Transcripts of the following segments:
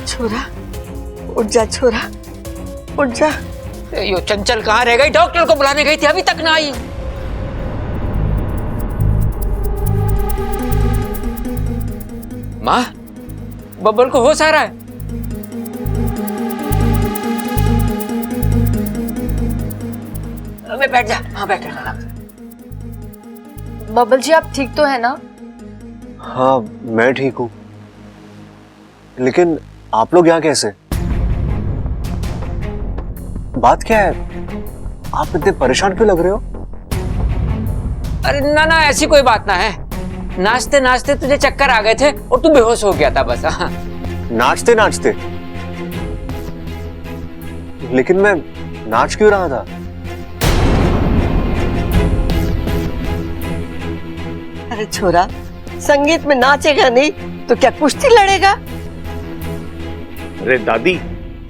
छोरा, उठ जा छोरा, उठ जा। यो चंचल कहाँ रह गई? डॉक्टर को बुलाने गई थी, अभी तक ना आई। माँ, बब्बल को होश आ रहा है? अबे बैठ जा, हाँ बैठ जा। बबल जी आप ठीक तो है ना? हाँ मैं ठीक हूँ, लेकिन आप लोग यहाँ कैसे? बात क्या है? आप इतने परेशान क्यों लग रहे हो? अरे ना ना, ऐसी कोई बात ना है। नाचते नाचते तुझे चक्कर आ गए थे और तू बेहोश हो गया था बस। हाँ। नाचते नाचते? लेकिन मैं नाच क्यों रहा था? अरे छोरा, संगीत में नाचेगा नहीं तो क्या कुश्ती लड़ेगा? अरे दादी,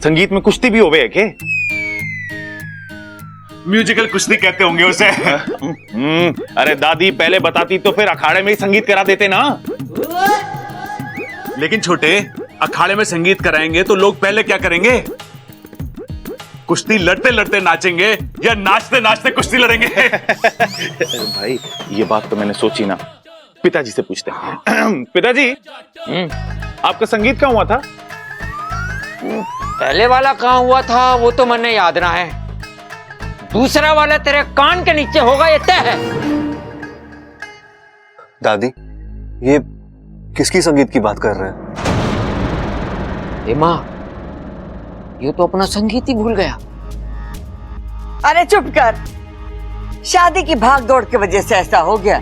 संगीत में कुश्ती भी होवे है के? म्यूजिकल कुश्ती कहते होंगे उसे। अरे दादी पहले बताती तो फिर अखाड़े में ही संगीत करा देते ना। लेकिन छोटे, अखाड़े में संगीत कराएंगे तो लोग पहले क्या करेंगे? कुश्ती लड़ते लड़ते नाचेंगे या नाचते नाचते कुश्ती लड़ेंगे? भाई ये बात तो मैंने सोची ना, पिताजी से पूछते हैं। पिताजी, आपका संगीत कहाँ हुआ था? पहले वाला कहाँ हुआ था वो तो मैंने याद ना है, दूसरा वाला तेरे कान के नीचे होगा, ये तय है। दादी, ये किसकी संगीत की बात कर रहे हैं? माँ, ये तो अपना संगीत ही भूल गया। अरे चुप कर, शादी की भाग दौड़ की वजह से ऐसा हो गया।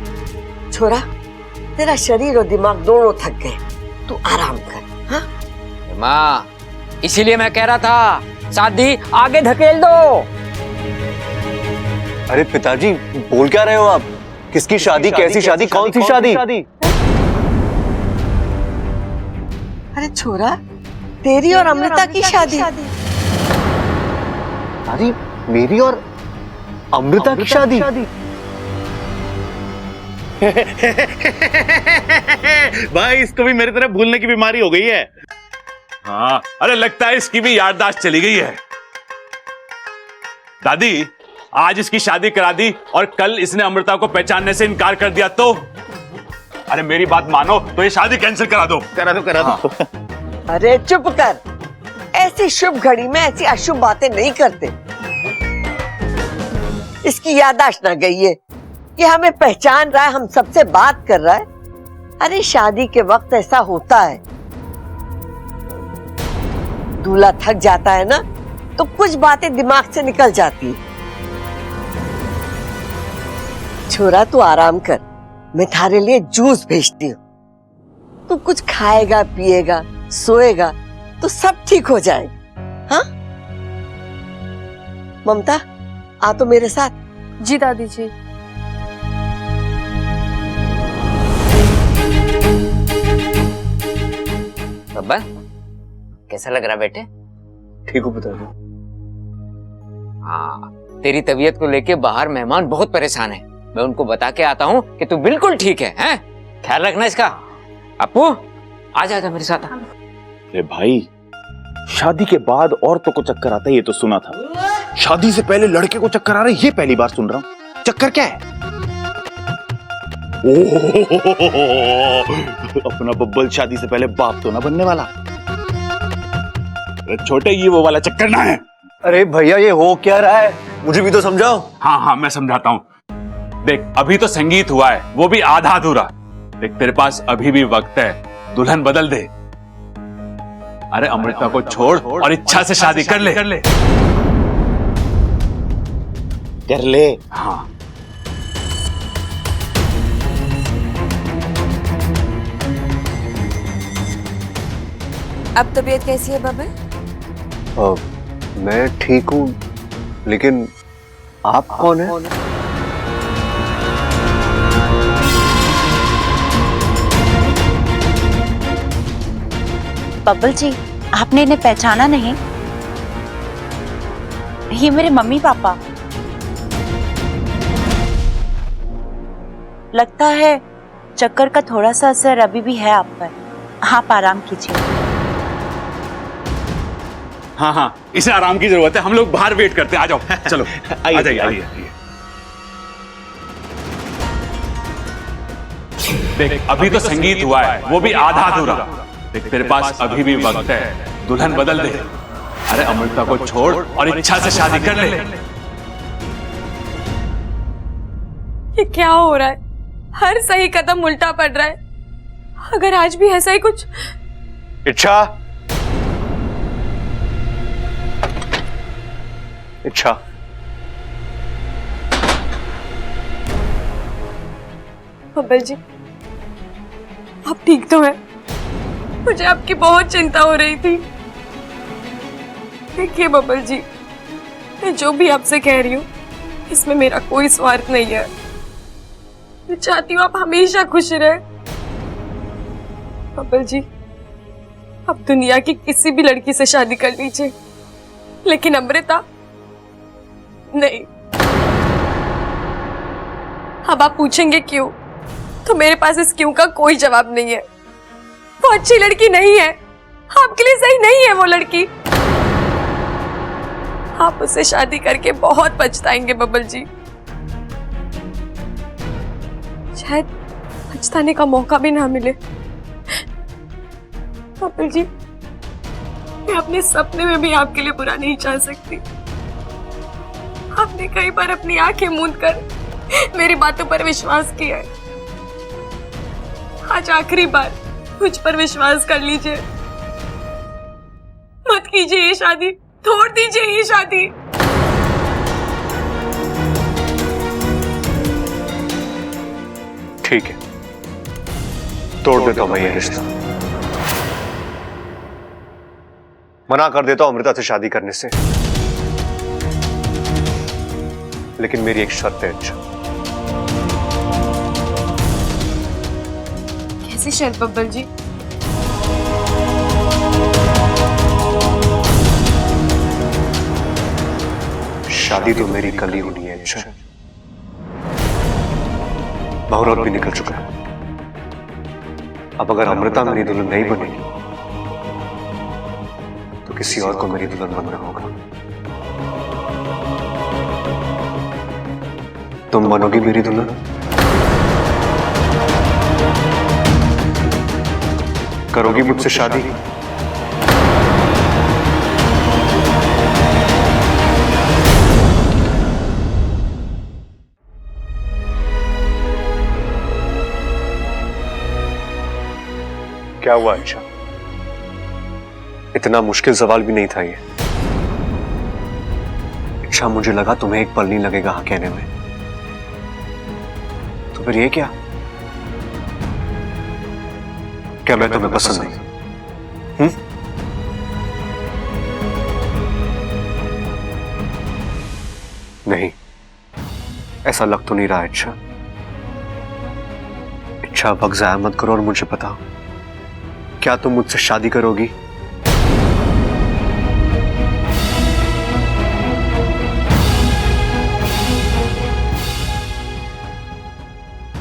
छोरा, तेरा शरीर और दिमाग दोनों थक गए, तू आराम कर। हाँ माँ, इसीलिए मैं कह रहा था शादी आगे धकेल दो। अरे पिताजी, बोल क्या रहे हो आप? किसकी शादी? कैसी शादी? कौन सी शादी? अरे छोरा, तेरी और अमृता की शादी। अरे मेरी और अमृता की शादी? भाई इसको भी मेरी तरह भूलने की बीमारी हो गई है। हाँ, अरे लगता है इसकी भी याददाश्त चली गई है। दादी, आज इसकी शादी करा दी और कल इसने अमृता को पहचानने से इनकार कर दिया तो? अरे मेरी बात मानो तो ये शादी कैंसिल करा दो। करा दो, करा दो। अरे चुप कर, ऐसी शुभ घड़ी में ऐसी अशुभ बातें नहीं करते। इसकी याददाश्त ना गई है, ये हमें पहचान रहा है, हम सबसे बात कर रहा है। अरे शादी के वक्त ऐसा होता है, दूल्हा थक जाता है ना तो कुछ बातें दिमाग से निकल जाती है। छोरा तू आराम कर, मैं थारे लिए जूस भेजती हूँ। तू कुछ खाएगा, पिएगा, सोएगा तो सब ठीक हो जाएगा। हाँ ममता, आ तो मेरे साथ। जी दादी जी। बब्बा, कैसा लग रहा बेटे? ठीक हो पिताजी? हाँ, तेरी तबीयत को लेके बाहर मेहमान बहुत परेशान है। मैं उनको बता के आता हूँ कि तू बिल्कुल ठीक है, हैं? ख्याल रखना इसका। अपू, आ जा मेरे साथ। अरे भाई, शादी के बाद औरतों को चक्कर आता है ये तो सुना था, शादी से पहले लड़के को चक्कर आ रहा है ये पहली बार सुन रहा हूँ। चक्कर क्या है? अपना बब्बल शादी से पहले बाप तो ना बनने वाला। अरे छोटे, ये वो वाला चक्कर ना है। अरे भैया, ये हो क्या रहा है? मुझे भी तो समझाओ। हाँ हाँ, मैं समझाता हूँ। देख, अभी तो संगीत हुआ है, वो भी आधा अधूरा। देख, तेरे पास अभी भी वक्त है, दुल्हन बदल दे। अरे अमृता को छोड़ और इच्छा से शादी कर ले। कर ले। हाँ। अब तबीयत कैसी है बबल? मैं ठीक हूँ, लेकिन आप कौन है? बब्बल जी, आपने इन्हें पहचाना नहीं? ये मेरे मम्मी पापा। लगता है चक्कर का थोड़ा सा असर अभी भी है आप पर। आप आराम कीजिए। हाँ हाँ, इसे आराम की जरूरत है, हम लोग बाहर वेट करते हैं, आ जाओ, चलो आइए, आ जाइए, आइए। आइए। देख अभी तो संगीत हुआ है, वो भी आधा अधूरा। देख तेरे पास अभी भी वक्त है, दुल्हन बदल दे। अरे अमृता को छोड़ और इच्छा से शादी कर ले। ये क्या हो रहा है? हर सही कदम उल्टा पड़ रहा है। अगर आज भी ऐसा ही कुछ। इच्छा, इच्छा, बब्बल जी, आप ठीक तो हैं? मुझे आपकी बहुत चिंता हो रही थी। देखिए बब्बल जी, मैं जो भी आपसे कह रही हूँ इसमें मेरा कोई स्वार्थ नहीं है। मैं चाहती हूँ आप हमेशा खुश रहे। बब्बल जी, आप दुनिया की किसी भी लड़की से शादी कर लीजिए, लेकिन अमृता नहीं। अब आप पूछेंगे क्यों, तो मेरे पास इस क्यों का कोई जवाब नहीं है। वो अच्छी लड़की नहीं है, आपके लिए सही नहीं है वो लड़की। आप उससे शादी करके बहुत पछताएंगे बब्बल जी। शायद पछताने का मौका भी ना मिले। बब्बल जी, मैं अपने सपने में भी आपके लिए बुरा नहीं चाह सकती। आपने कई बार अपनी आंखें मूंद कर मेरी बातों पर विश्वास किया है। आज आखिरी बार मुझ पर विश्वास कर लीजिए। मत कीजिए ये शादी, तोड़ दीजिए ये शादी। ठीक है, तोड़ देता हूं मैं ये रिश्ता। मना कर देता हूं अमृता से शादी करने से, लेकिन मेरी एक शर्त है। अच्छा, कैसी शर्त बब्बल जी? शादी तो मेरी कल ही होनी है। अच्छा, मुहूर्त भी निकल चुका है। अब अगर अमृता मेरी दुल्हन नहीं बनेगी तो किसी और को मेरी दुल्हन बनना होगा। तुम बनोगी मेरी दुल्हन? करोगी मुझसे शादी? क्या हुआ? अच्छा, इतना मुश्किल सवाल भी नहीं था ये। अच्छा, मुझे लगा तुम्हें एक पल नहीं लगेगा हाँ कहने में, तो फिर ये क्या? क्या मैं तुम्हें पसंद नहीं? नहीं, ऐसा लग तो नहीं रहा। अच्छा, वक्त जाया मत करो और मुझे बताओ, क्या तुम मुझसे शादी करोगी?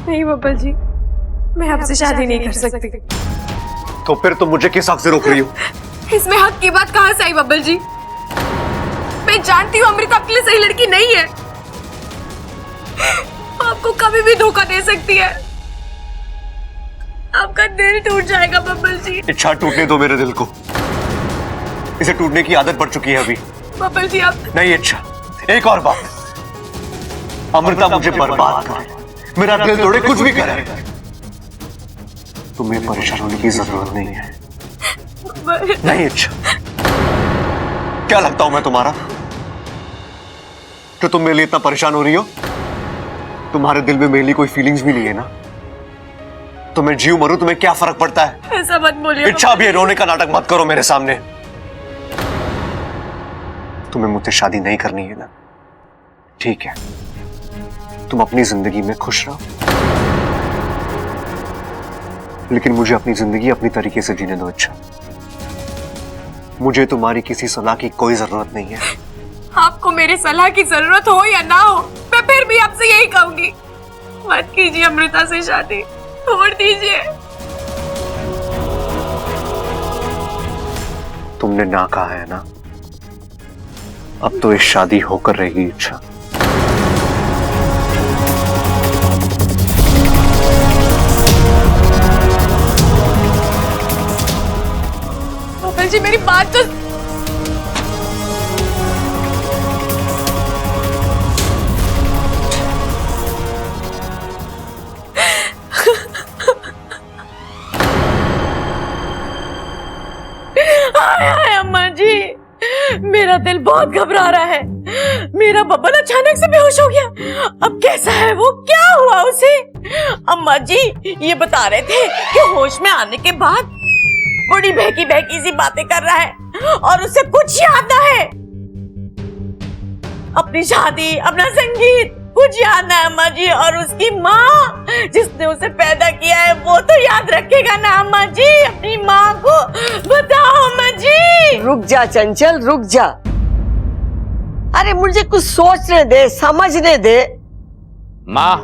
नहीं बब्बल जी, मैं आपसे शादी नहीं कर सकती। तो फिर तुम मुझे किस हक से रोक रही हो? इसमें हक की बात कहां से आई बब्बल जी? मैं जानती हूँ अमृता आपके लिए सही लड़की नहीं है। आपको कभी भी धोखा दे सकती है। आपका दिल टूट जाएगा बब्बल जी। इच्छा, टूटने दो मेरे दिल को। इसे टूटने की आदत पड़ चुकी है अभी। बब्बल जी आप नहीं इच्छा, एक और बात, अमृता मुझे बर्बाद करे, मेरा दिल तोड़े, कुछ भी करे, तुम्हें परेशान होने की जरूरत नहीं है। नहीं इच्छा, क्या लगता हूं मैं तुम्हारा कि तुम मेरे लिए इतना परेशान हो रही हो? तुम्हारे दिल में मेरे लिए कोई फीलिंग्स भी नहीं है ना? तो मैं जीव मरूं, तुम्हें क्या फर्क पड़ता है? ऐसा मत बोलिए। इच्छा, भी रोने का नाटक मत करो मेरे सामने। तुम्हें मुझसे शादी नहीं करनी है ना? ठीक है, तुम अपनी जिंदगी में खुश रहो, लेकिन मुझे अपनी जिंदगी अपनी तरीके से जीने दो। अच्छा, मुझे तुम्हारी किसी सलाह की कोई जरूरत नहीं है। आपको मेरी सलाह की जरूरत हो या ना हो, मैं फिर भी आपसे यही कहूंगी, मत कीजिए अमृता से शादी, छोड़ दीजिए। तुमने ना कहा है ना, अब तो इस शादी होकर रहेगी इच्छा। बाबा जी मेरी बात तो हाय अम्मा जी, मेरा दिल बहुत घबरा रहा है। मेरा बब्बन अचानक से बेहोश हो गया। अब कैसा है वो, क्या हुआ उसे? अम्मा जी ये बता रहे थे कि होश में आने के बाद बड़ी बहकी बहकी सी बातें कर रहा है और उसे कुछ याद ना है। अपनी शादी, अपना संगीत कुछ याद ना है अम्मा जी। और उसकी माँ जिसने उसे पैदा किया है वो तो याद रखेगा ना अम्मा जी, अपनी माँ को बताओ अम्मा जी। रुक जा चंचल, रुक जा। अरे मुझे कुछ सोचने दे, समझने दे। माँ,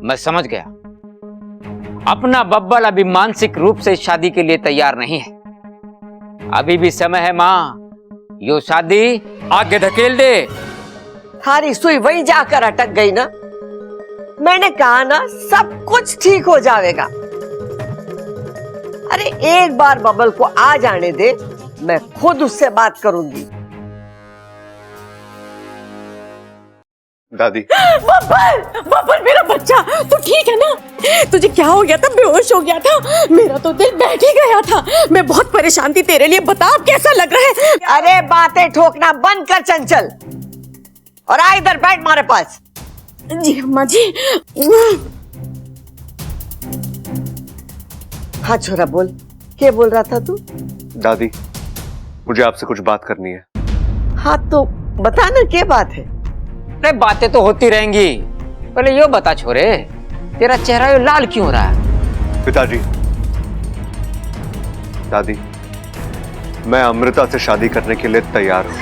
मैं समझ गया। अपना बब्बल अभी मानसिक रूप से शादी के लिए तैयार नहीं है। अभी भी समय है माँ, यो शादी आगे धकेल दे। थारी सुई वहीं जाकर अटक गई ना। मैंने कहा ना सब कुछ ठीक हो जाएगा। अरे एक बार बबल को आ जाने दे, मैं खुद उससे बात करूंगी। दादी, बब्बल, बब्बल मेरा बच्चा, तू ठीक है ना? तुझे क्या हो गया था? बेहोश हो गया था? मेरा तो दिल बैठ ही गया था। मैं बहुत परेशान थी तेरे लिए। बता अब कैसा लग रहा है? अरे बातें ठोकना बंद कर चंचल, और आ इधर बैठ हमारे पास। जी अम्मा जी। हाँ छोरा बोल, क्या बोल रहा था तू? दादी मुझे आपसे कुछ बात करनी है। हाँ तो बता ना क्या बात है। अरे बातें तो होती रहेंगी, पहले यो बता छोरे, तेरा चेहरा यो लाल क्यों हो रहा है? पिताजी, दादी, मैं अमृता से शादी करने के लिए तैयार हूं।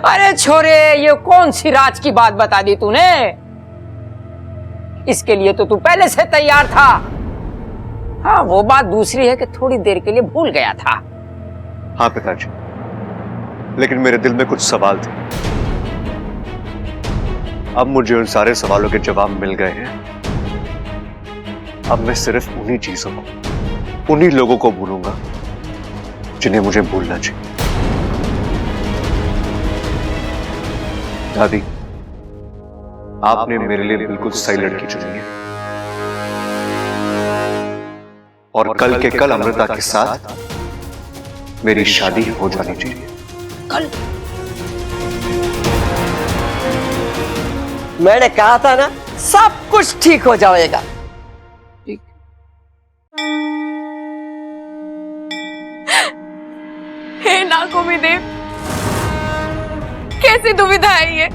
अरे छोरे, ये कौन सी राज की बात बता दी तूने? इसके लिए तो तू पहले से तैयार था। हाँ वो बात दूसरी है कि थोड़ी देर के लिए भूल गया था। हाँ पिताजी, लेकिन मेरे दिल में कुछ सवाल थे। अब मुझे उन सारे सवालों के जवाब मिल गए हैं। अब मैं सिर्फ उन्हीं चीजों को, उन्हीं लोगों को भूलूंगा जिन्हें मुझे भूलना चाहिए। दादी, आपने मेरे लिए बिल्कुल सही लड़की चुनी है, और कल के कल अमृता के साथ मेरी शादी हो जानी चाहिए। कल? मैंने कहा था ना सब कुछ ठीक हो जाएगा। हे नागोमी देव, कैसी दुविधा है ये?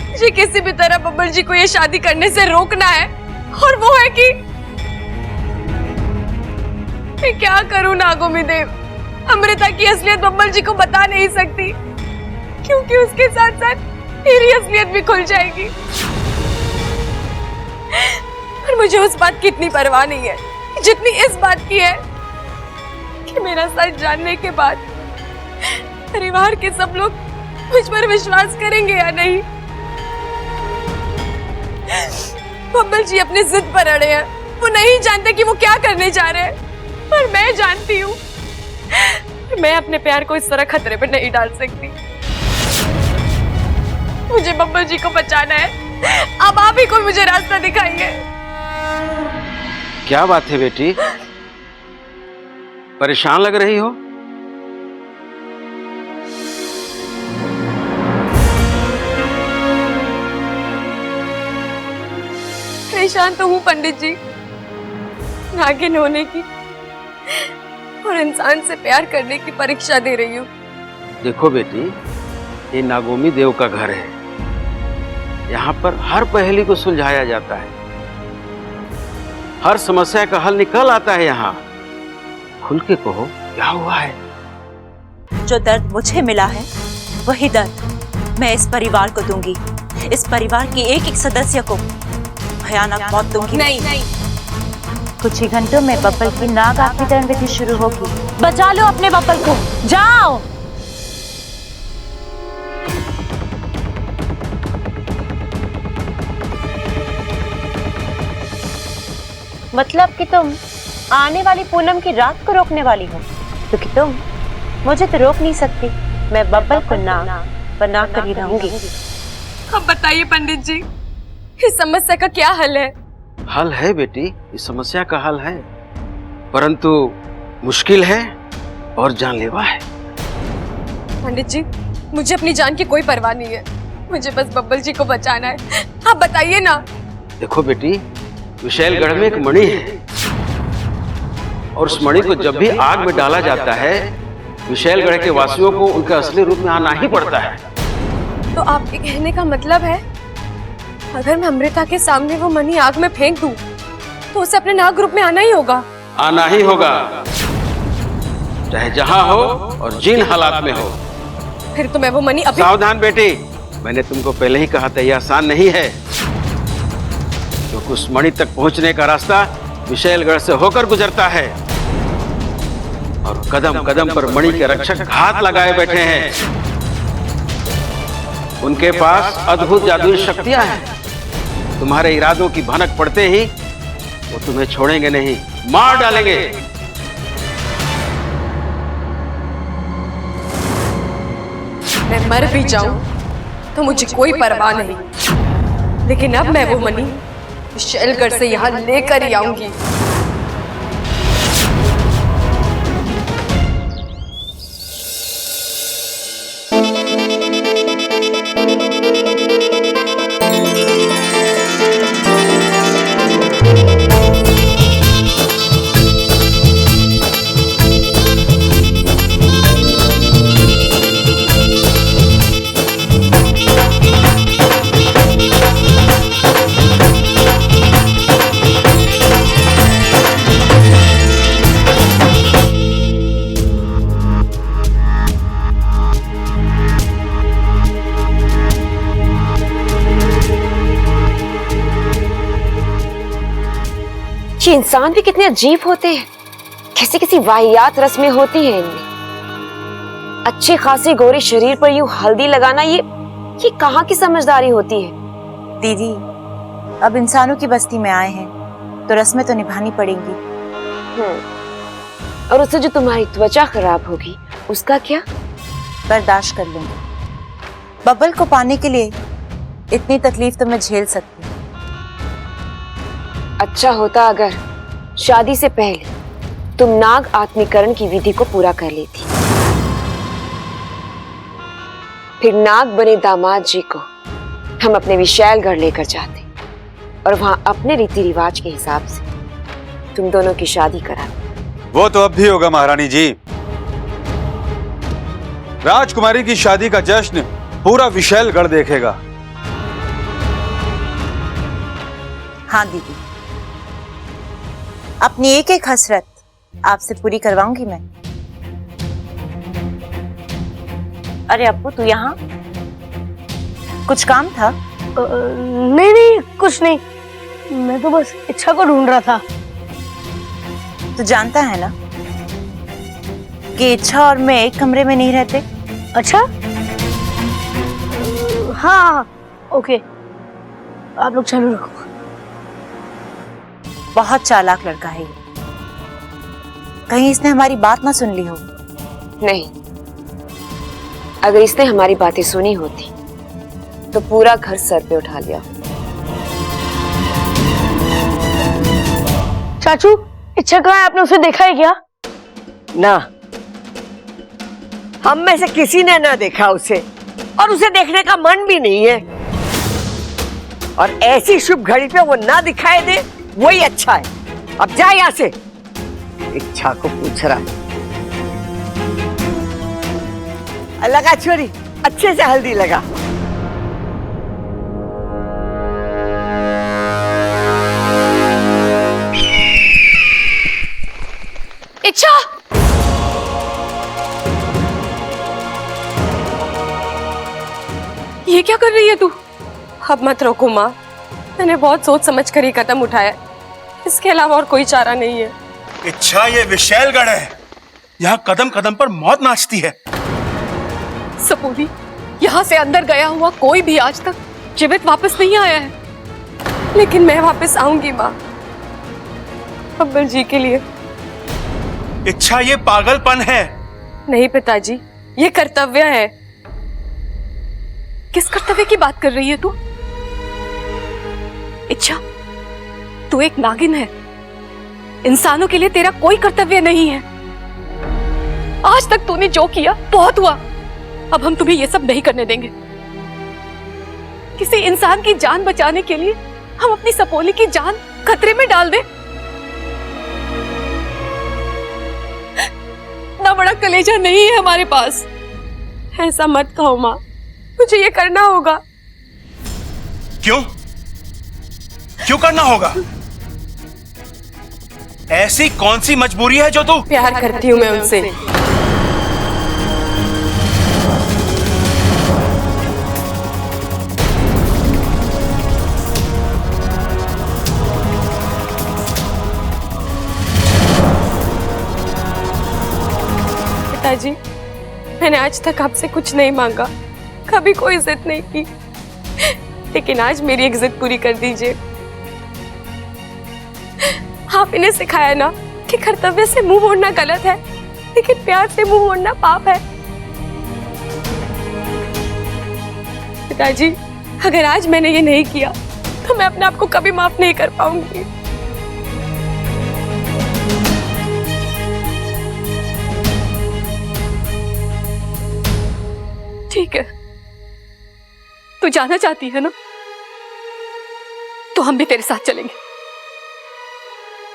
मुझे किसी भी तरह बब्बल जी को ये शादी करने से रोकना है, और वो है कि मैं क्या करूं नागोमी देव? अमृता की असलियत बब्बल जी को बता नहीं सकती, क्योंकि उसके साथ साथ मेरी असलियत भी खुल जाएगी। और मुझे उस बात की इतनी परवाह नहीं है जितनी इस बात की है कि मेरा सच जानने के बाद परिवार के सब लोग मुझ पर विश्वास करेंगे या नहीं। बब्बल जी अपनी जिद पर अड़े हैं। वो नहीं जानते कि वो क्या करने जा रहे हैं, पर मैं जानती हूँ। मैं अपने प्यार को इस तरह खतरे पर नहीं डाल सकती। मुझे बब्बल जी को बचाना है। अब आप ही कोई मुझे रास्ता दिखाइए। क्या बात है बेटी, परेशान लग रही हो? परेशान तो हूँ पंडित जी, नागिन होने की और इंसान से प्यार करने की परीक्षा दे रही हूँ। देखो बेटी, ये नागोमी देव का घर है। यहाँ पर हर पहेली को सुलझाया जाता है, हर समस्या का हल निकल आता है। यहाँ खुल के कहो क्या हुआ है। जो दर्द मुझे मिला है वही दर्द मैं इस परिवार को दूंगी। इस परिवार के एक एक सदस्य को भयानक मौत दूंगी। नहीं, कुछ ही घंटों में बब्बल की नाग आत्मीकरण विधि शुरू होगी। बचा लो अपने बब्बल को, जाओ। मतलब कि तुम आने वाली पूनम की रात को रोकने वाली हो, क्योंकि तुम मुझे तो रोक नहीं सकती। मैं बब्बल को नाग बना कर ही रहूंगी। अब बताइए पंडित जी, इस समस्या का क्या हल है? हल है बेटी, इस समस्या का हल है, परंतु मुश्किल है और जानलेवा है। पंडित जी, मुझे अपनी जान की कोई परवाह नहीं है, मुझे बस बब्बल जी को बचाना है। आप बताइए ना। देखो बेटी, विशैलगढ़ में एक मणि है और उस मणि को जब भी आग में डाला जाता है, विशैलगढ़ के वासियों को उनके असली रूप में आना ही पड़ता है। तो आपके कहने का मतलब है, अगर मैं अमृता के सामने वो मणि आग में फेंक दूं, तो उसे अपने नाग रूप में आना ही होगा? आना ही होगा, चाहे जहां हो और जिन हालात में हो। फिर तो मैं वो मणि अभी... सावधान बेटी, मैंने तुमको पहले ही कहा था यह आसान नहीं है, क्योंकि उस मणि तक पहुंचने का रास्ता विशैलगढ़ से होकर गुजरता है और कदम कदम पर मणि के रक्षक हाथ लगाए बैठे हैं। उनके पास अद्भुत जादुई शक्तियां हैं। तुम्हारे इरादों की भनक पड़ते ही वो तुम्हें छोड़ेंगे नहीं, मार डालेंगे। मैं मर भी जाऊं तो मुझे कोई परवाह नहीं, लेकिन अब मैं वो मणि विशैलगढ़ से यहाँ लेकर ही आऊंगी। ये इंसान भी कितने अजीब होते हैं, किसी किसी वाहियात रस्में होती हैं इनमें। अच्छी खासी गोरी शरीर पर यूं हल्दी लगाना, ये कहाँ की समझदारी होती है? दीदी, अब इंसानों की बस्ती में आए हैं तो रस्में तो निभानी पड़ेंगी। और उससे जो तुम्हारी त्वचा खराब होगी उसका क्या? बर्दाश्त कर लूंगी। बब्बल को पाने के लिए इतनी तकलीफ तो मैं झेल सकती हूँ। अच्छा होता अगर शादी से पहले तुम नाग आत्मीकरण की विधि को पूरा कर लेती, फिर नाग बने दामाद जी को हम अपने विशैलगढ़ लेकर जाते और वहां अपने रीति रिवाज के हिसाब से तुम दोनों की शादी कराते। वो तो अब भी होगा महारानी जी। राजकुमारी की शादी का जश्न पूरा विशैलगढ़ देखेगा। हाँ दीदी, अपनी एक एक हसरत आपसे पूरी करवाऊंगी मैं। अरे अप्पू, तू यहाँ? कुछ काम था? नहीं नहीं, कुछ नहीं, मैं तो बस इच्छा को ढूंढ रहा था। तू जानता है ना कि इच्छा और मैं एक कमरे में नहीं रहते। अच्छा, हाँ ओके, आप लोग चालू रखो। बहुत चालाक लड़का है ये, कहीं इसने हमारी बात ना सुन ली हो। नहीं, अगर इसने हमारी बातें सुनी होती तो पूरा घर सर पे उठा लिया। चाचू, इच्छा कहाँ है? आपने उसे देखा है क्या? ना, हम में से किसी ने ना देखा उसे, और उसे देखने का मन भी नहीं है। और ऐसी शुभ घड़ी पे वो ना दिखाई दे, वही अच्छा है। अब जा यहाँ से। इच्छा को पूछ रहा लगा छोरी, अच्छे से हल्दी लगा। इच्छा, ये क्या कर रही है तू? अब मत रोको माँ, मैंने बहुत सोच समझ कर ये कदम उठाया। इसके अलावा और कोई चारा नहीं है। इच्छा, ये विशैलगढ़ है, यहाँ कदम कदम पर मौत नाचती है। सपूरी, यहाँ से अंदर गया हुआ कोई भी आज तक जीवित वापस नहीं आया है, लेकिन मैं वापस आऊंगी माँ, बब्बर जी के लिए। इच्छा, ये पागलपन है। नहीं पिताजी, ये कर्तव्य है। किस कर्तव्य की बात कर रही है तू? इच्छा, तू एक नागिन है, इंसानों के लिए तेरा कोई कर्तव्य नहीं है। आज तक तूने जो किया बहुत हुआ, अब हम तुम्हें ये सब नहीं करने देंगे। किसी इंसान की जान बचाने के लिए हम अपनी सपोली की जान खतरे में डाल दें? इतना बड़ा कलेजा नहीं है हमारे पास। ऐसा मत कहो माँ, मुझे ये करना होगा। क्यों? क्यों करना होगा? ऐसी कौन सी मजबूरी है जो तू? प्यार करती हूँ मैं उनसे। पिताजी, मैंने आज तक आपसे कुछ नहीं मांगा, कभी कोई जिद नहीं की, लेकिन आज मेरी एक जिद पूरी कर दीजिए। आप इन्हें सिखाया ना कि कर्तव्य से मुंह मोड़ना गलत है, लेकिन प्यार से मुंह मोड़ना पाप है। पिताजी, अगर आज मैंने ये नहीं किया तो मैं अपने आप को कभी माफ नहीं कर पाऊंगी। ठीक है, तू जाना चाहती है ना, तो हम भी तेरे साथ चलेंगे।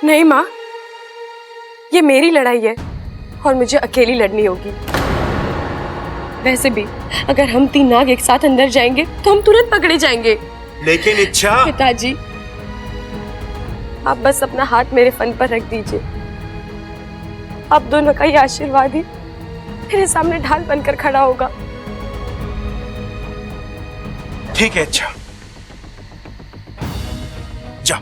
नहीं माँ, ये मेरी लड़ाई है और मुझे अकेली लड़नी होगी। वैसे भी अगर हम तीन नाग एक साथ अंदर जाएंगे तो हम तुरंत पकड़े जाएंगे। लेकिन इच्छा। पिताजी, आप बस अपना हाथ मेरे फन पर रख दीजिए। आप दोनों का ये आशीर्वाद ही मेरे सामने ढाल बनकर खड़ा होगा। ठीक है इच्छा, जा,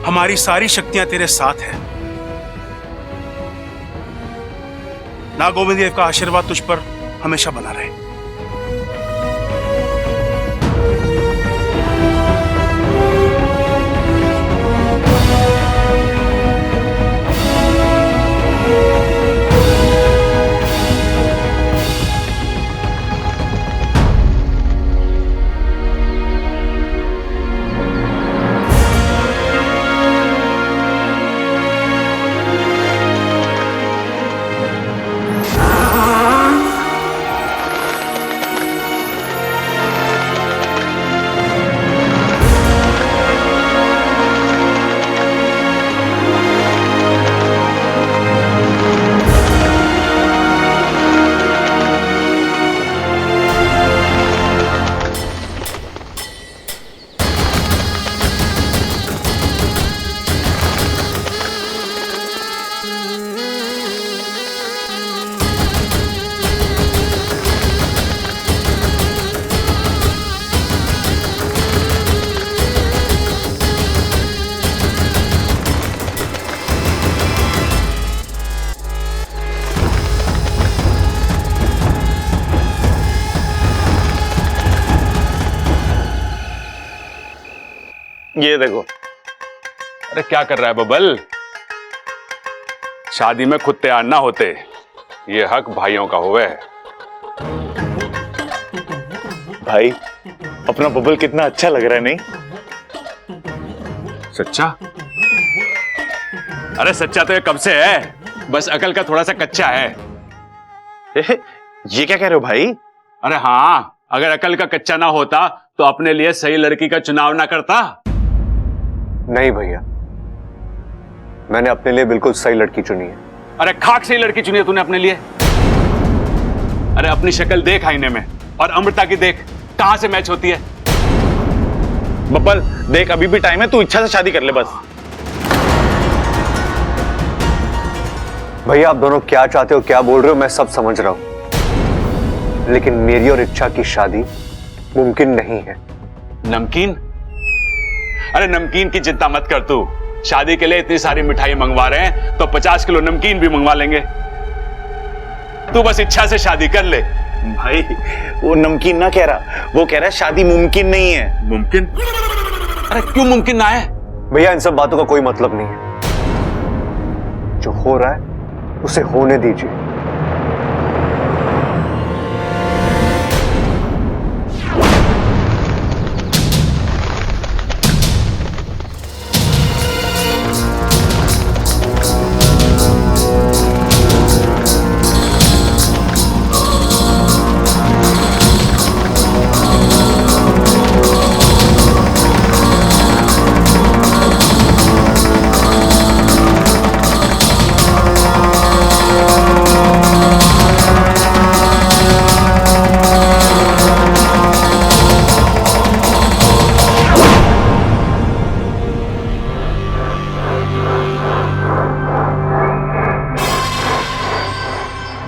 हमारी सारी शक्तियां तेरे साथ है। नागोविंद देव का आशीर्वाद तुझ पर हमेशा बना रहे। ये देखो। अरे क्या कर रहा है बबल? शादी में खुद तैयार ना होते, ये हक भाइयों का होवे। भाई, अपना बबल कितना अच्छा लग रहा है, नहीं? सच्चा? अरे सच्चा तो ये कब से है, बस अकल का थोड़ा सा कच्चा है। ये क्या कह रहे हो भाई? अरे हाँ, अगर अकल का कच्चा ना होता तो अपने लिए सही लड़की का चुनाव ना करता। नहीं भैया, मैंने अपने लिए बिल्कुल सही लड़की चुनी है। अरे खाक सही लड़की चुनी है तूने अपने लिए। अरे अपनी शक्ल देख आईने में और अमृता की देख, कहां से मैच होती है। बब्बल देख, अभी भी टाइम है, तू इच्छा से शादी कर ले बस। भैया आप दोनों क्या चाहते हो, क्या बोल रहे हो, मैं सब समझ रहा हूं, लेकिन मेरी और इच्छा की शादी मुमकिन नहीं है। नमकीन? अरे नमकीन की चिंता मत कर तू, शादी के लिए इतनी सारी मिठाई मंगवा रहे हैं तो 50 किलो नमकीन भी मंगवा लेंगे। तू बस इच्छा से शादी कर ले। भाई वो नमकीन ना कह रहा, वो कह रहा है शादी मुमकिन नहीं है। मुमकिन? अरे क्यों मुमकिन ना है? भैया इन सब बातों का कोई मतलब नहीं है। जो हो रहा है उसे होने दीजिए।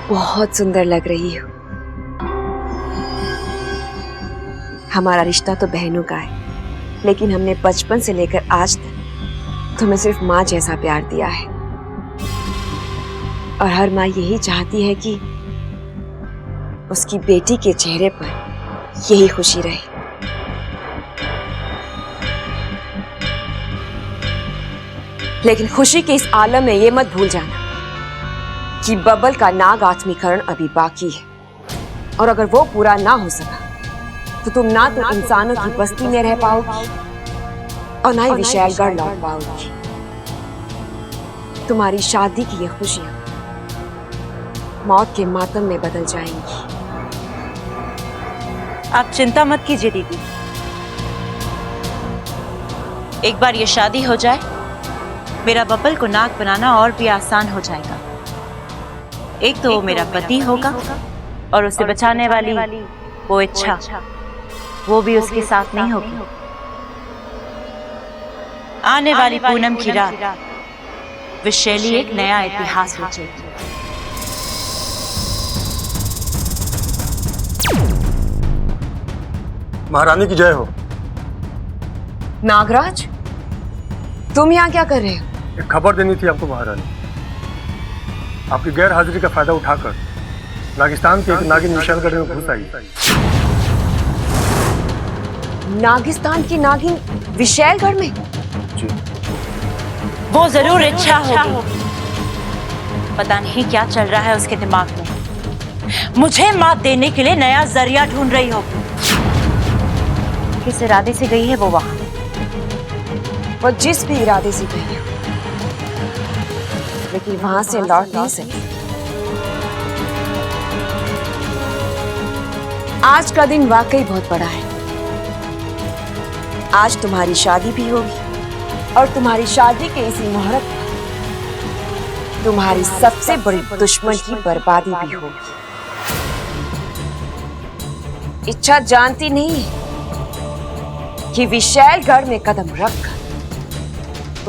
बहुत सुंदर लग रही हो। हमारा रिश्ता तो बहनों का है, लेकिन हमने बचपन से लेकर आज तक तुम्हें सिर्फ माँ जैसा प्यार दिया है। और हर माँ यही चाहती है कि उसकी बेटी के चेहरे पर यही खुशी रहे। लेकिन खुशी के इस आलम में ये मत भूल जाना कि बबल का नाग आत्मीकरण अभी बाकी है, और अगर वो पूरा ना हो सका तो तुम ना तो इंसानों की बस्ती में रह पाओगी और ना ही विशालगढ़ लौट पाओगी। तुम्हारी शादी की ये खुशियां मौत के मातम में बदल जाएंगी। आप चिंता मत कीजिए दीदी, एक बार ये शादी हो जाए, मेरा बबल को नाग बनाना और भी आसान हो जाएगा। एक तो वो मेरा पति होगा और उसे बचाने वाली वो इच्छा, वो भी उसके साथ नहीं होगी। आने वाली पूनम की रात विशैली एक नया इतिहास रचेगी। महारानी की जय हो। नागराज, तुम यहाँ क्या कर रहे हो? एक खबर देनी थी आपको महारानी। आपकी गैर हाजिरी का फायदा उठाकर नागिस्तान के एक नागिन विशालगढ़ में घुस आई। नागिस्तान की नागिन विशालगढ़ में? वो जरूर इच्छा होगी, पता नहीं क्या चल रहा है उसके दिमाग में। मुझे मात देने के लिए नया जरिया ढूंढ रही होगी। किस इरादे से गई है वो वहां? वो जिस भी इरादे से गई हो, लेकिन वहां से लौट नहीं सकी। आज का दिन वाकई बहुत बड़ा है। आज तुम्हारी शादी भी होगी और तुम्हारी शादी के इसी मुहूर्त पर तुम्हारी सबसे बड़ी दुश्मन की बर्बादी भी होगी। इच्छा जानती नहीं है कि विशालगढ़ में कदम रखकर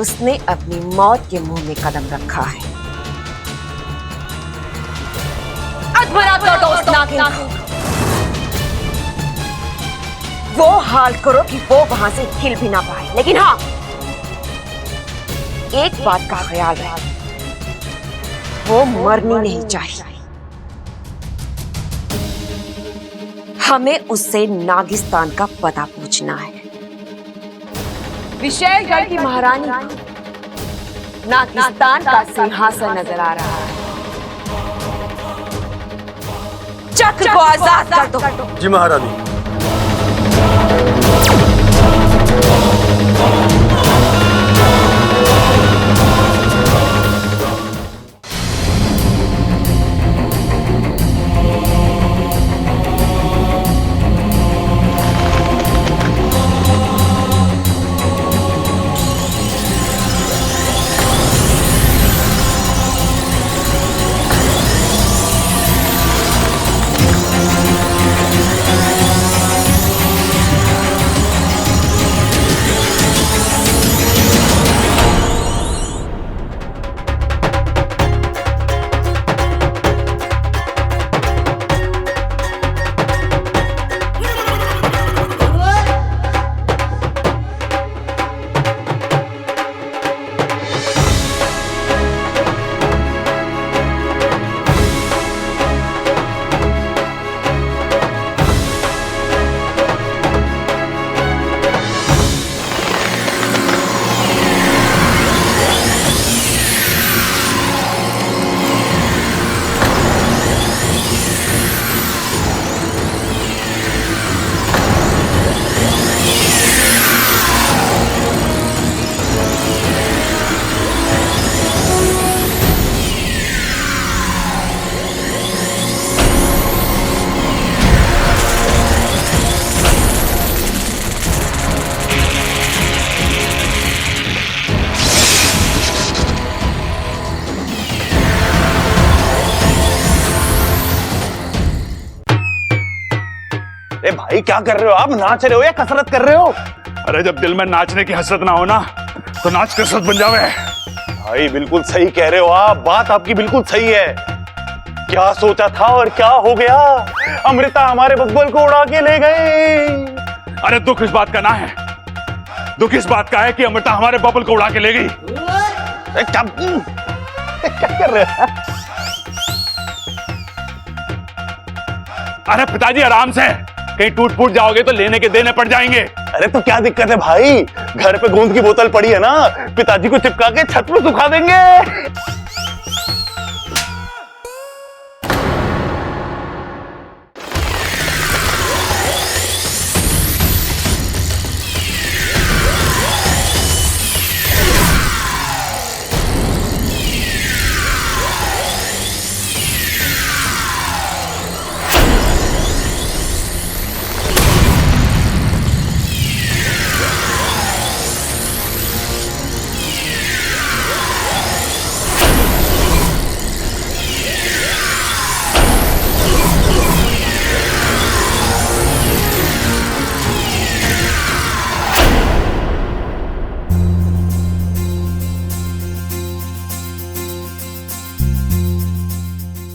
उसने अपनी मौत के मुंह में कदम रखा है। अधमरा दो उस नागिन को। वो हाल करो कि वो वहां से हिल भी ना पाए। लेकिन हाँ, एक बात का ख्याल रहे, वो मरनी नहीं चाहिए। हमें उससे नागिस्तान का पता पूछना है। विशालगढ़ की महारानी नागिस्तान का सिंहासन नजर आ रहा है। चक्र को आजाद कर दो। जी महारानी। क्या कर रहे हो आप? नाच रहे हो या कसरत कर रहे हो? अरे जब दिल में नाचने की हसरत ना हो ना तो नाच कसरत बन जावे। भाई बिल्कुल सही कह रहे हो आप, बात आपकी बिल्कुल सही है। क्या सोचा था और क्या हो गया? अमृता हमारे बब्बल को उड़ा के ले गए। अरे दुख इस बात का ना है, दुख इस बात का है कि अमृता हमारे बबल को उड़ा के ले गई। क्या कर रहे हैं? अरे पिताजी आराम से, कहीं टूट फूट जाओगे तो लेने के देने पड़ जाएंगे। अरे तो क्या दिक्कत है भाई, घर पे गोंद की बोतल पड़ी है ना, पिताजी को चिपका के छत पे सुखा देंगे।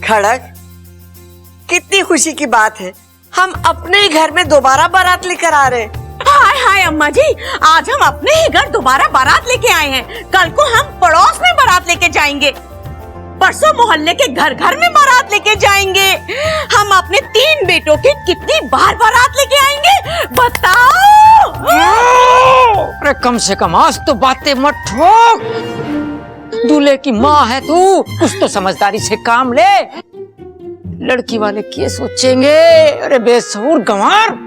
खड़क, कितनी खुशी की बात है, हम अपने ही घर में दोबारा बारात लेकर आ रहे हैं। हाय हाय अम्मा जी, आज हम अपने ही घर दोबारा बारात लेके आए हैं। कल को हम पड़ोस में बारात लेके जाएंगे, परसों मोहल्ले के घर घर में बारात लेके जाएंगे। हम अपने 3 बेटों की कितनी बार बारात लेके आएंगे बताओ। अरे कम से कम आज तो बातें मत ठोक, दूल्हे की माँ है तू, कुछ तो समझदारी से काम ले। लड़की वाले क्या सोचेंगे? अरे बेसबूर गंवार।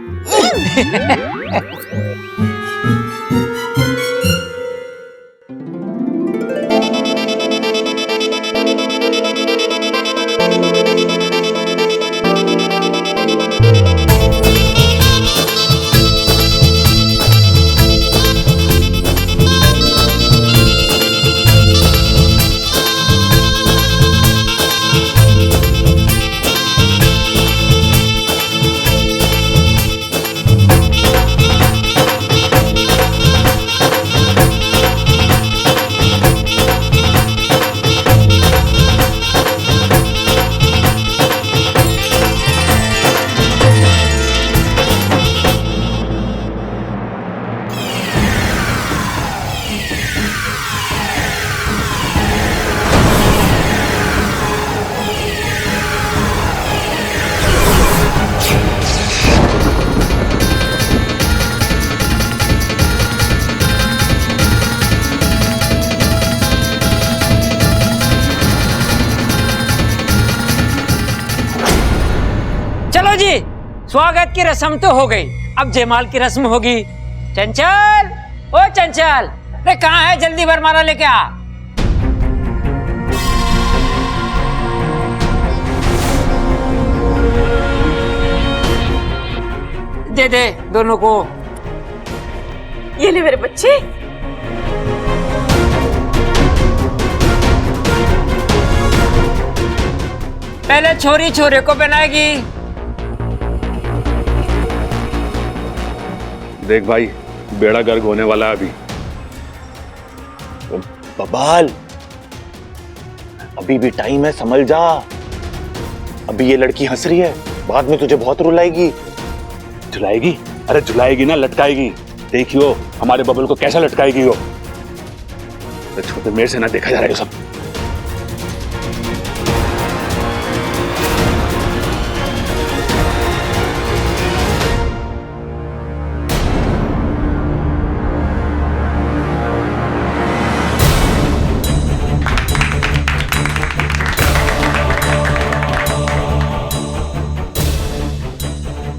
स्वागत की रस्म तो हो गई, अब जयमाल की रस्म होगी। चंचल, ओ चंचल, अरे कहाँ है? जल्दी वरमाला लेके आ। दे दे दोनों को। ये ले मेरे बच्चे। पहले छोरी छोरे को पहनाएगी। देख भाई, बेड़ा गर्क होने वाला है अभी। बबाल, अभी भी टाइम है, संभल जा। अभी ये लड़की हंस रही है, बाद में तुझे बहुत रुलाएगी। झुलाएगी? अरे झुलाएगी ना, लटकाएगी। देखियो हमारे बबल को कैसा लटकाएगी वो। छोटे मेरे से ना देखा जा रहा है सब।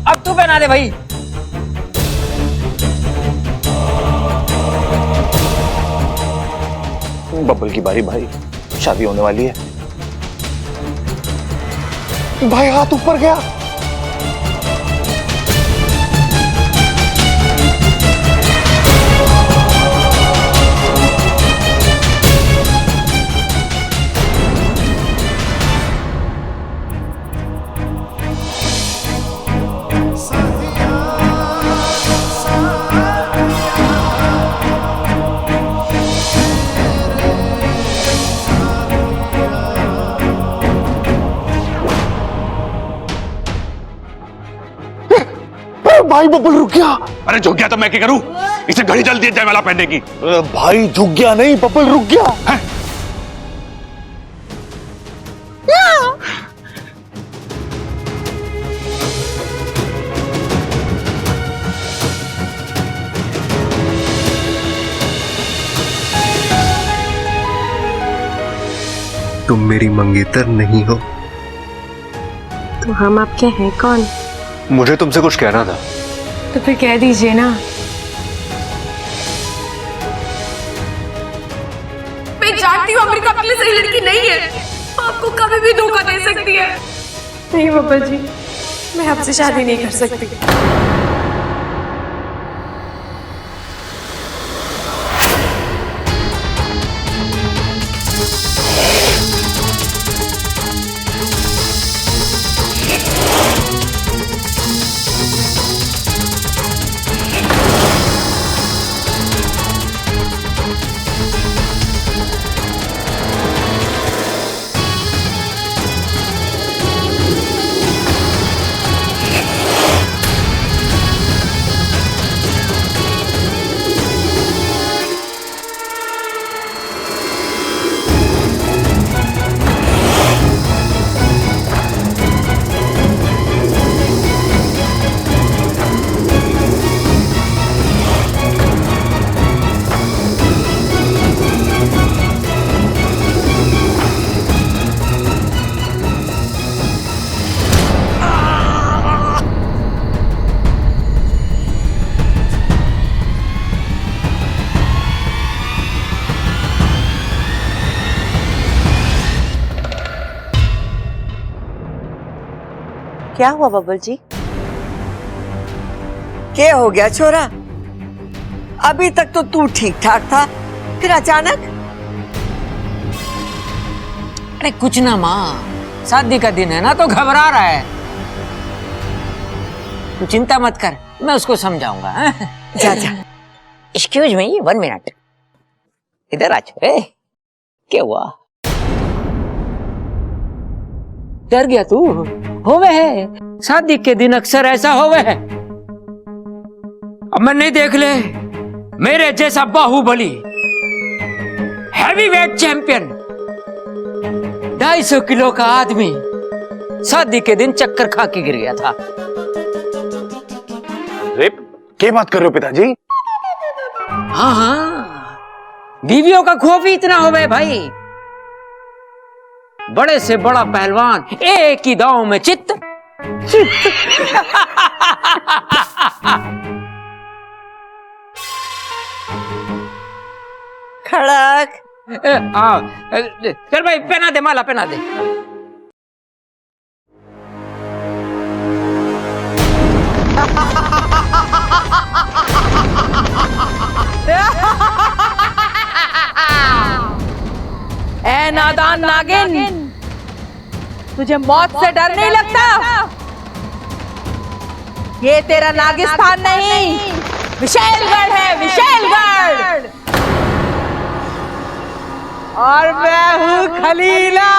अब तू पहना दे भाई। बब्बल की बारी भाई, शादी होने वाली है। भाई हाथ ऊपर गया। भाई बब्बल रुक गया। अरे झुक गया तो मैं क्या करूं? इसे घड़ी जल्दी है जयमाला पहनने की। भाई झुक गया नहीं, बब्बल रुक गया है। तुम मेरी मंगेतर नहीं हो। तो हम आपके हैं कौन? मुझे तुमसे कुछ कहना था। तो फिर कह दीजिए ना। मैं जानती हूँ अमृता आपके लिए सही लड़की नहीं है, आपको कभी भी धोखा दे सकती है। नहीं बब्बल जी, मैं आपसे शादी नहीं कर सकती। क्या हुआ बब्बल जी? क्या हो गया छोरा? अभी तक तो तू ठीक ठाक था, फिर अचानक? अरे कुछ ना माँ, शादी का दिन है ना तो घबरा रहा है। तू चिंता मत कर, मैं उसको समझाऊंगा। जा जा। एक्सक्यूज मी 1 मिनट, इधर आ छोरे। क्या हुआ? डर गया तू? होवे है, शादी के दिन अक्सर ऐसा होवे है। अब मैं नहीं देख ले, मेरे जैसा बाहुबली हैवीवेट चैंपियन 250 किलो का आदमी शादी के दिन चक्कर खा के गिर गया था। अरे क्या बात कर रहे हो पिताजी? हाँ हाँ, बीवियों का खौफ ही इतना होवे भाई। बड़े से बड़ा पहलवान एक ही दांव में चित्त। खड़क। चल भाई पहना दे, माला पहना दे। ए नादान नागिन, तुझे मौत से डर नहीं लगता? ये तेरा नागिस्तान नहीं, विशेलगढ़ है, विशेलगढ़। और मैं हूँ खलीला।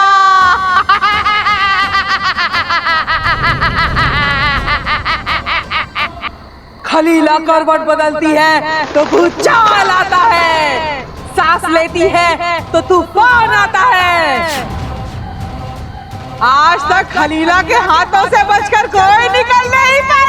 खलीला करवट बदलती है तो भूचाल आता है, सांस लेती है तो तूफान आता है। आज तक खलीला के हाथों से बचकर कोई निकल नहीं पाए।